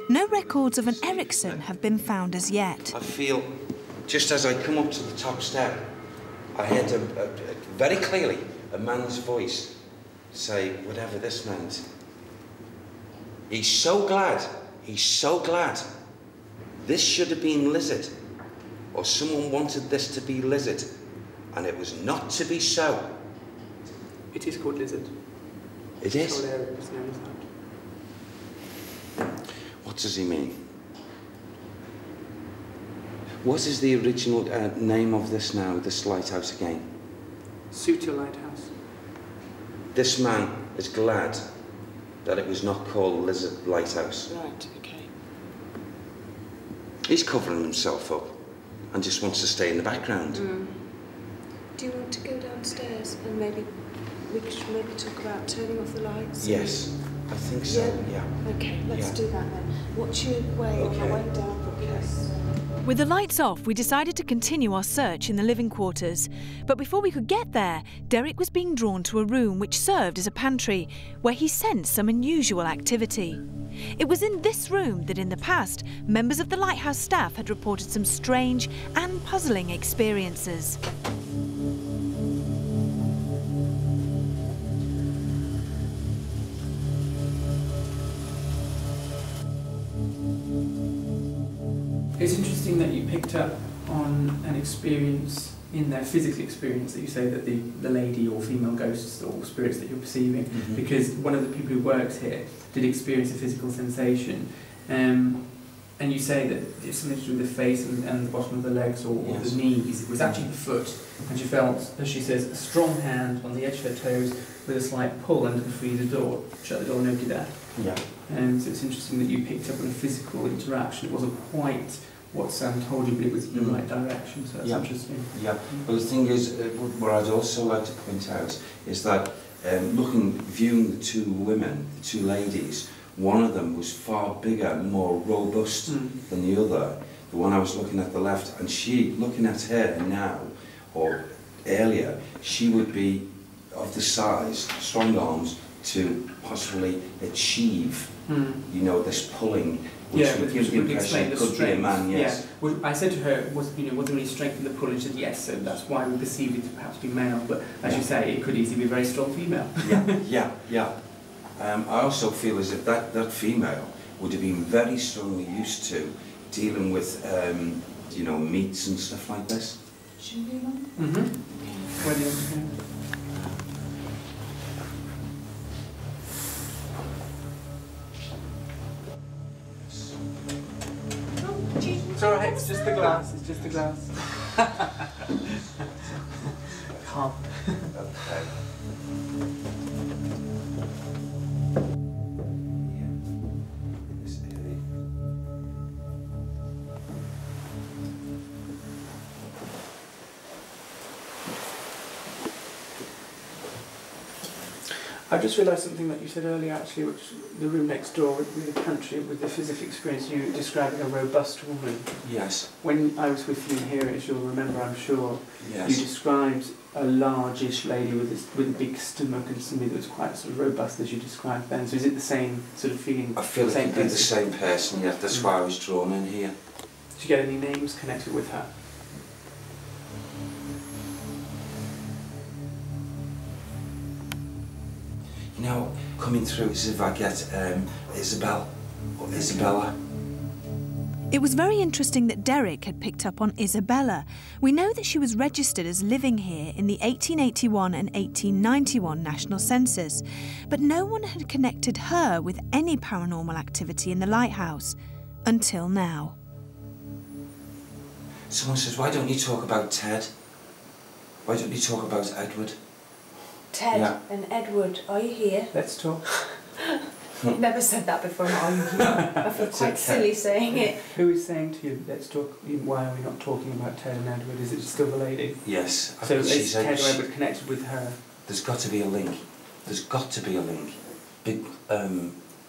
No records of an Ericsson have been found as yet. I feel, just as I come up to the top step, I heard very clearly a man's voice say, whatever this meant. He's so glad, he's so glad. This should have been Lizard, or someone wanted this to be Lizard, and it was not to be so. It is called Lizard. It is? This whole area is known as that. What does he mean? What is the original name of this now, this lighthouse again? Souter Lighthouse. This man is glad that it was not called Lizard Lighthouse. Right, okay. He's covering himself up and just wants to stay in the background. Do you want to go downstairs and maybe we should maybe talk about turning off the lights? Yes, I think so, yeah. Okay, let's do that then. What's your way on the way down? Yes. With the lights off, we decided to continue our search in the living quarters. But before we could get there, Derek was being drawn to a room which served as a pantry, where he sensed some unusual activity. It was in this room that in the past, members of the lighthouse staff had reported some strange and puzzling experiences. It's interesting that you picked up on an experience in their physical experience that you say that the lady or female ghosts or spirits that you're perceiving, because one of the people who works here did experience a physical sensation, and you say that it's something to do with the face and the bottom of the legs or the knees. It was actually the foot, and she felt, as she says, a strong hand on the edge of her toes with a slight pull and to free the door, shut the door, nobody there. Yeah. So it's interesting that you picked up on a physical interaction. It wasn't quite what Sam told you, but it was in the right direction, so that's interesting. Yeah, but the thing is, what I'd also like to point out is that viewing the two women, the two ladies, one of them was far bigger and more robust than the other. The one I was looking at the left, and she, looking at her now, or earlier, she would be of the size, strong arms, to possibly achieve, you know, this pulling, which would give the impression it could be a man, yes. Yeah. Well, I said to her, was there any strength in the pull? And she said yes, so that's why we perceived it to perhaps be male, but as you say, it could easily be a very strong female. Yeah. I also feel as if that female would have been very strongly used to dealing with, you know, meats and stuff like this. Should we move on? Where do you want to go? It's alright, it's just the glass, it's just the glass. Calm. Okay. I've just realised something that you said earlier, actually, which the room next door with the pantry, with the physical experience, you describing a robust woman. Yes. When I was with you here, as you'll remember, I'm sure, you described a largish lady with a big stomach and somebody that was quite sort of robust, as you described then. So is it the same sort of feeling? I feel it could be the same person, yeah. That's why I was drawn in here. Did you get any names connected with her? You know, coming through as if I get Isabel or Isabella. It was very interesting that Derek had picked up on Isabella. We know that she was registered as living here in the 1881 and 1891 national census, but no one had connected her with any paranormal activity in the lighthouse until now. Someone says, why don't you talk about Ted? Why don't you talk about Edward? Ted and Edward, are you here? Let's talk. I've never said that before, are you here? I feel quite silly saying it. Who is saying to you, let's talk, why are we not talking about Ted and Edward? Is it still the lady? Yes. So is Ted or Edward connected with her? There's got to be a link. There's got to be a link. Big,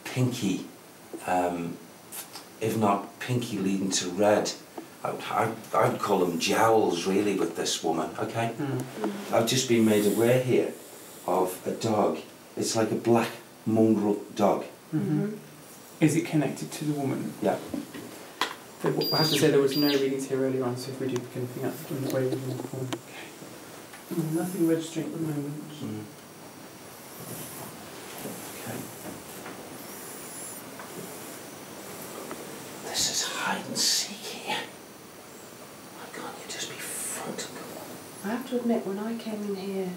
pinky, if not pinky leading to red. I'd call them jowls, really, with this woman, okay? I've just been made aware here of a dog. It's like a black mongrel dog. Is it connected to the woman? Yeah. I have to say there was no readings here earlier on, so if we do pick anything up in the way we can inform. Nothing registering at the moment. Mm. Okay. This is hide and seek here. Why can't you just be front and go? I have to admit, when I came in here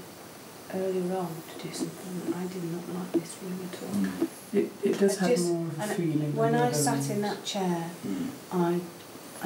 earlier on to do something, I did not like this room at all. It does have more of a feeling. When I sat in that chair, I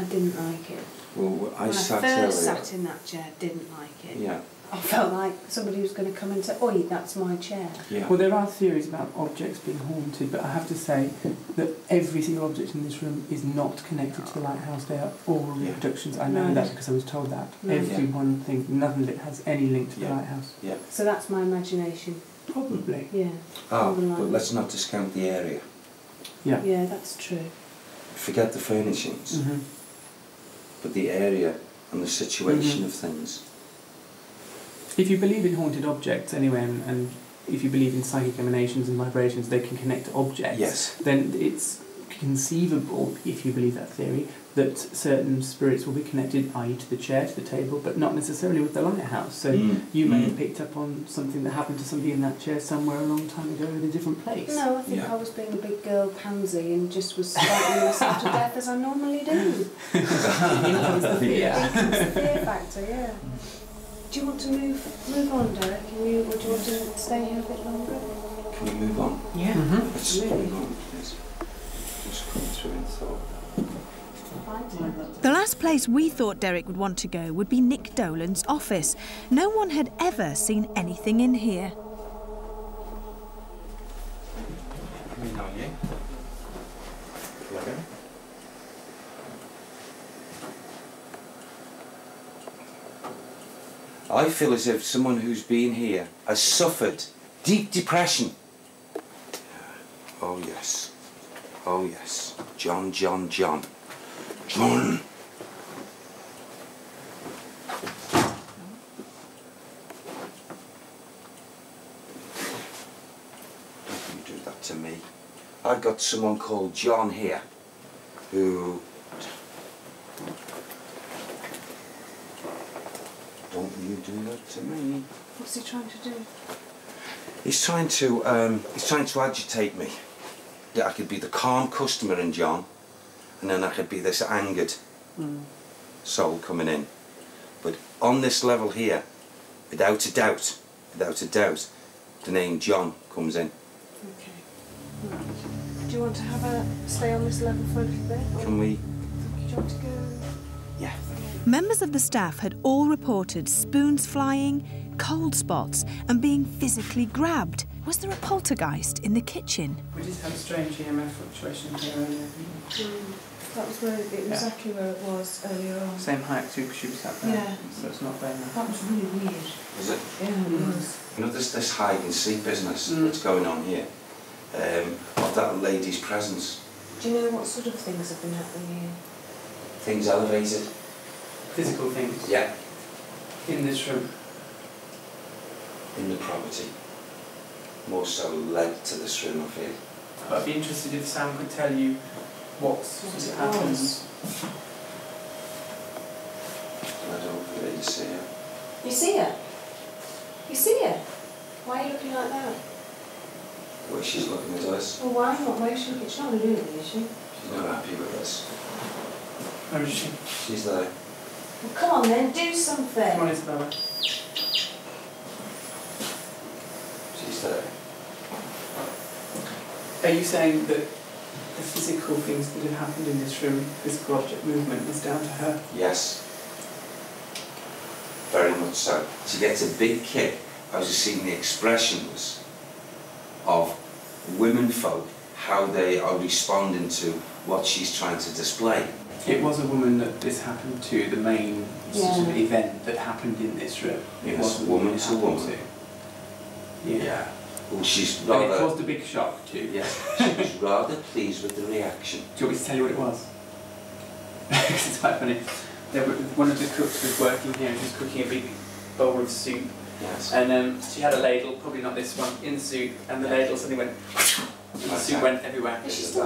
didn't like it. Well, I sat in that chair, didn't like it. Yeah. I felt like somebody was going to come and say, "Oi, that's my chair." Yeah. Well, there are theories about objects being haunted, but I have to say that every single object in this room is not connected to the lighthouse. They are all reproductions. I know that because I was told that. Every one thing, nothing of it has any link to the lighthouse. Yeah. So that's my imagination. Probably. Yeah. But let's not discount the area. Yeah. Yeah, that's true. Forget the furnishings, but the area and the situation of things. If you believe in haunted objects anyway, and if you believe in psychic emanations and vibrations, they can connect to objects, yes, then it's conceivable, if you believe that theory, that certain spirits will be connected, i.e. to the chair, to the table, but not necessarily with the lighthouse. So you may have picked up on something that happened to somebody in that chair somewhere a long time ago in a different place. No, I think I was being a big girl pansy and just was frightening myself to death as I normally do. That was the fear. It's the fear factor, yeah. Do you want to move on, Derek? Or do you want to stay here a bit longer? Can we move on? Yeah. Let's move on, please. Just come through and thought. The last place we thought Derek would want to go would be Nick Dolan's office. No one had ever seen anything in here. Come in on you. Okay. I feel as if someone who's been here has suffered deep depression. Oh yes. Oh yes. John. John. Don't you do that to me. I've got someone called John here who... Don't you do that to me. What's he trying to do? He's trying to agitate me. Yeah, I could be the calm customer in John, and then I could be this angered soul coming in. But on this level here, without a doubt, the name John comes in. Okay. Right. Do you want to stay on this level for a little bit? Can we? Do you want to go? Yeah. Members of the staff had all reported spoons flying, cold spots and being physically grabbed. Was there a poltergeist in the kitchen? We just had a strange EMF fluctuation here earlier. That was exactly where it was earlier on. Same height too, because she was sat there. Yeah. So it's not there now. That was really weird. Was it? Yeah, it was. You know, there's this hide and seek business that's going on here, of that lady's presence. Do you know what sort of things have been happening here? Things elevated. Physical things? Yeah. In this room? In the property. More so led to this room, I feel. I'd be interested if Sam could tell you what happens. I don't really see her. You see her? You see her? Why are you looking like that? The way she's looking at us. Well, why not? Why is she looking? She's not looking at me, is she? She's not happy with us. Where is she? She's there. Well, come on then, do something. Come on, Isabella. She's there. Are you saying that the physical things that have happened in this room, physical object movement, is down to her? Yes. Very much so. She gets a big kick out of seeing the expressions of women folk, how they are responding to what she's trying to display. It was a woman that this happened to, the main sort of event that happened in this room. It was a woman to woman. Yeah. Well, she's And rather... it caused a big shock too. Yes, she was rather pleased with the reaction. Do you want me to tell you what it was? Because it's quite funny. One of the cooks was working here and she was cooking a big bowl of soup. Yes. And she had a ladle, probably not this one, in the soup, and the ladle suddenly went and the soup went everywhere. Is she still